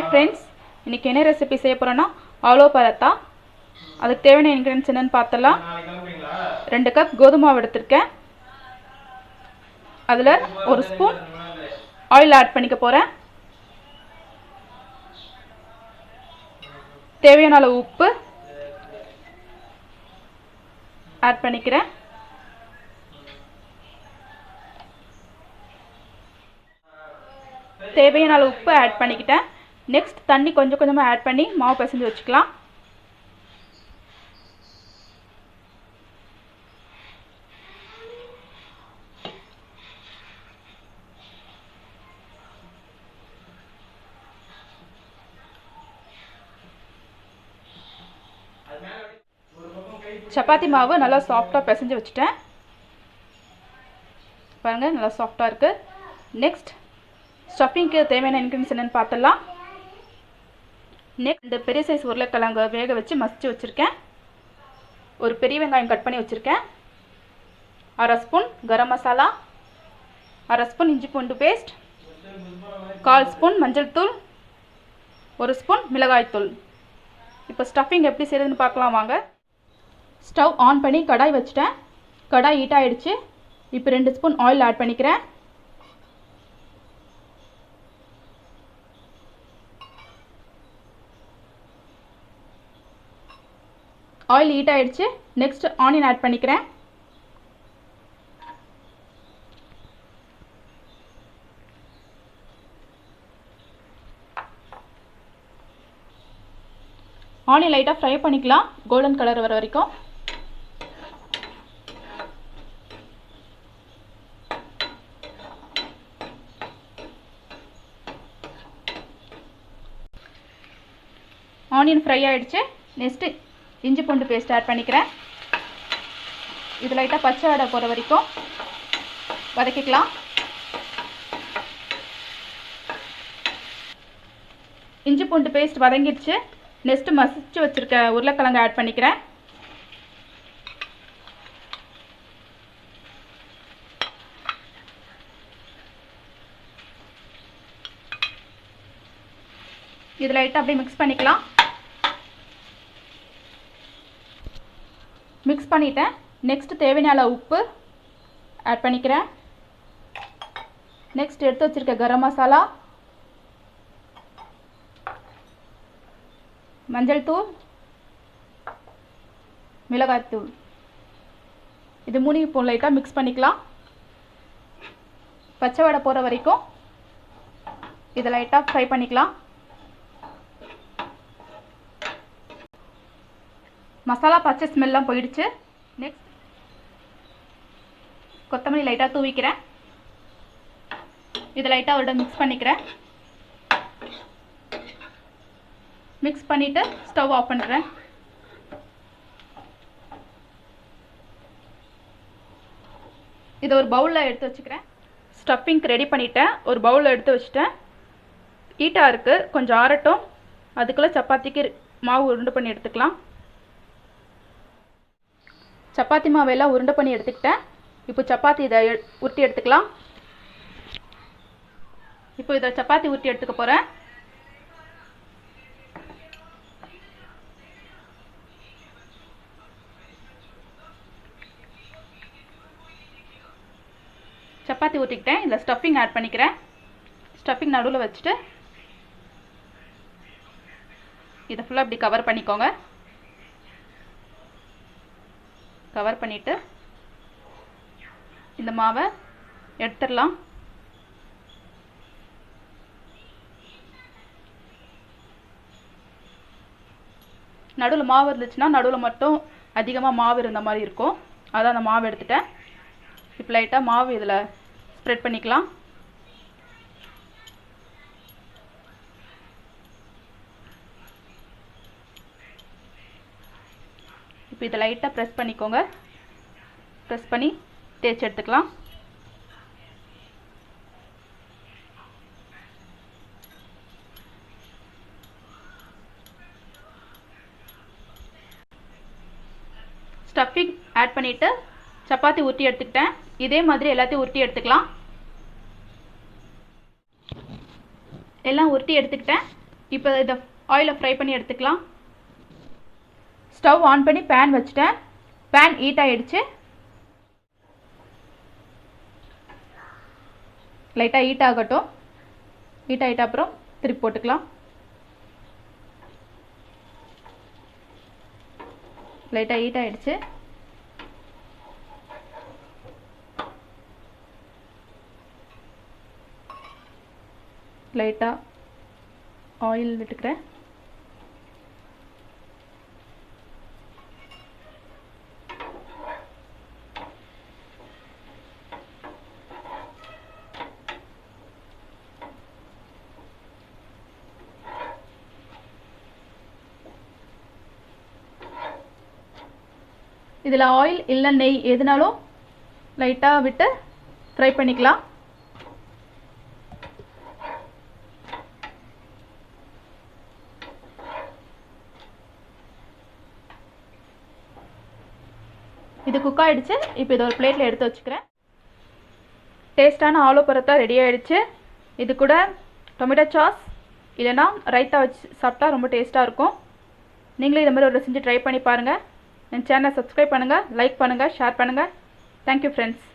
Friends, இன்றைக்கி என்ன recipe செய்ய போகிறோன்னா ஆலோ பராத்தா. அதுக்கு தேவையான இன்க்ரீடியன்ஸ் என்னென்னு பார்த்தலாம். 2 கப் கோதுமை மாவு எடுத்திருக்கேன். அதில் 1 ஸ்பூன் ஆயில் ஆட் பண்ணிக்க போகிறேன். தேவையான அளவு உப்பு ஆட் பண்ணிக்கிறேன். தேவையான அளவு உப்பு ஆட் பண்ணிக்கிட்டேன். நெக்ஸ்ட் தண்ணி கொஞ்சம் கொஞ்சமாக ஆட் பண்ணி மாவு பிசைஞ்சு வச்சுக்கலாம். சப்பாத்தி மாவு நல்லா சாஃப்டாக பிசைஞ்சு வச்சுட்டேன். பாருங்கள், நல்லா சாஃப்டாக இருக்குது. நெக்ஸ்ட் ஸ்டஃபிங்க்கு தேவையான இன்க்ரீடியன்ஸ் என்னென்னு பார்த்துடலாம். நெக்ஸ்ட் இந்த பெரிய சைஸ் உருளைக்கிழங்கு வேக வச்சு மசிச்சு வச்சுருக்கேன். ஒரு பெரிய வெங்காயம் கட் பண்ணி வச்சுருக்கேன். 1/2 ஸ்பூன் கரம் மசாலா, 1/2 ஸ்பூன் இஞ்சி பூண்டு பேஸ்ட், 1/4 ஸ்பூன் மஞ்சள் தூள், 1 ஸ்பூன் மிளகாய் தூள். இப்போ ஸ்டஃபிங் எப்படி செய்யுதுன்னு பார்க்கலாம் வாங்க. ஸ்டவ் ஆன் பண்ணி கடாய் வச்சுட்டேன். கடாய் ஹீட் ஆகிடுச்சு. இப்போ 2 ஸ்பூன் ஆயில் ஆட் பண்ணிக்கிறேன். ஆயில் ஹீட் ஆகிடுச்சு. நெக்ஸ்ட் ஆனியன் ஆட் பண்ணிக்கிறேன். ஆனியன் லைட்டாக ஃப்ரை பண்ணிக்கலாம், கோல்டன் கலர் வர வரைக்கும். ஆனியன் ஃப்ரை ஆகிடுச்சு. நெக்ஸ்ட்டு இஞ்சி பூண்டு பேஸ்ட் ஆட் பண்ணிக்கிறேன். இது லைட்டாக பச்சை வாடை போகிற வரைக்கும் வதக்கிக்கலாம். இஞ்சி பூண்டு பேஸ்ட் வதங்கிடுச்சு. நெக்ஸ்ட்டு மசிச்சு வச்சுருக்க உருளைக்கிழங்கு ஆட் பண்ணிக்கிறேன். இது லைட்டாக அப்படியே மிக்ஸ் பண்ணிக்கலாம். மிக்ஸ் பண்ணிட்டேன். நெக்ஸ்ட் தேவையான அளவு உப்பு ஆட் பண்ணிக்கிறேன். நெக்ஸ்ட் எடுத்து வச்சுருக்க கரம் மசாலா, மஞ்சள் தூள், மிளகாய் தூள், இது 3 இப்போ லைட்டாக மிக்ஸ் பண்ணிக்கலாம். பச்சை வடை போகிற வரைக்கும் இதை லைட்டாக ஃப்ரை பண்ணிக்கலாம். மசாலா பச்சை ஸ்மெல்லாம் போயிடுச்சு. நெக்ஸ்ட் கொத்தமல்லி லைட்டாக தூவிக்கிறேன். இதை லைட்டாக ஒரு மிக்ஸ் பண்ணிக்கிறேன். மிக்ஸ் பண்ணிவிட்டு ஸ்டவ் ஆஃப் பண்ணுறேன். இதை ஒரு பவுலில் எடுத்து வச்சுக்கிறேன். ஸ்டஃபிங்க்கு ரெடி பண்ணிவிட்டேன். ஒரு பவுலில் எடுத்து வச்சுட்டேன். ஹீட்டாக இருக்குது, கொஞ்சம் ஆறட்டும். அதுக்குள்ளே சப்பாத்திக்கு மாவு உருண்டை பண்ணி எடுத்துக்கலாம். சப்பாத்தி மாவெல்லாம் உருண்டை பண்ணி எடுத்துக்கிட்டேன். இப்போ சப்பாத்தி இதை உருட்டி எடுத்துக்கலாம். இப்போ இதை சப்பாத்தி உருட்டி எடுத்துக்க போகிறேன். சப்பாத்தி ஊற்றிக்கிட்டேன். இதில் ஸ்டஃபிங் ஆட் பண்ணிக்கிறேன். ஸ்டஃபிங் நடுவில் வச்சுட்டு இதை ஃபுல்லாக இப்படி கவர் பண்ணிக்கோங்க. கவர் பண்ணிவிட்டு இந்த மாவை எடுத்துடலாம். நடுவில் மாவு இருந்துச்சுன்னா நடுவில் மட்டும் அதிகமாக மாவு இருந்த மாதிரி இருக்கும். அதான் அந்த மாவு எடுத்துட்டேன். இப்போ லைட்டாக மாவு இதில் ஸ்ப்ரெட் பண்ணிக்கலாம். இப்போ இதை லைட்டாக ப்ரெஸ் பண்ணிக்கோங்க. ப்ரெஸ் பண்ணி தேய்ச்சி எடுத்துக்கலாம். ஸ்டஃபிங் ஆட் பண்ணிவிட்டு சப்பாத்தி உருட்டி எடுத்துக்கிட்டேன். இதே மாதிரி எல்லாத்தையும் உருட்டி எடுத்துக்கலாம். எல்லாம் உருட்டி எடுத்துக்கிட்டேன். இப்போ இதை ஆயிலில் ஃப்ரை பண்ணி எடுத்துக்கலாம். ஸ்டவ் ஆன் பண்ணி பேன் வச்சுட்டேன். பேன் ஹீட் ஆகிடுச்சு. லைட்டாக ஹீட் ஆகட்டும். ஹீட் ஆகிட்ட அப்புறம் திருப்பி போட்டுக்கலாம். லைட்டாக ஹீட் ஆகிடுச்சு. லைட்டாக ஆயில் விட்டுக்கிறேன். இதில் ஆயில் இல்லை நெய் எதுனாலும் லைட்டாக விட்டு ஃப்ரை பண்ணிக்கலாம். இது குக் ஆகிடுச்சு. இப்போ இதை ஒரு பிளேட்டில் எடுத்து வச்சுக்கிறேன். டேஸ்டான ஆலு பரோட்டா ரெடி ஆகிடுச்சு. இது கூட டொமேட்டோ சாஸ் இல்லைனா ரைத்தா வச்சு சாப்பிட்டா ரொம்ப டேஸ்ட்டாக இருக்கும். நீங்களும் இதை மாதிரி ஒரு செஞ்சு ட்ரை பண்ணி பாருங்கள். என் சேனலை சப்ஸ்கிரைப் பண்ணுங்கள், லைக் பண்ணுங்கள், ஷேர் பண்ணுங்கள். Thank you friends.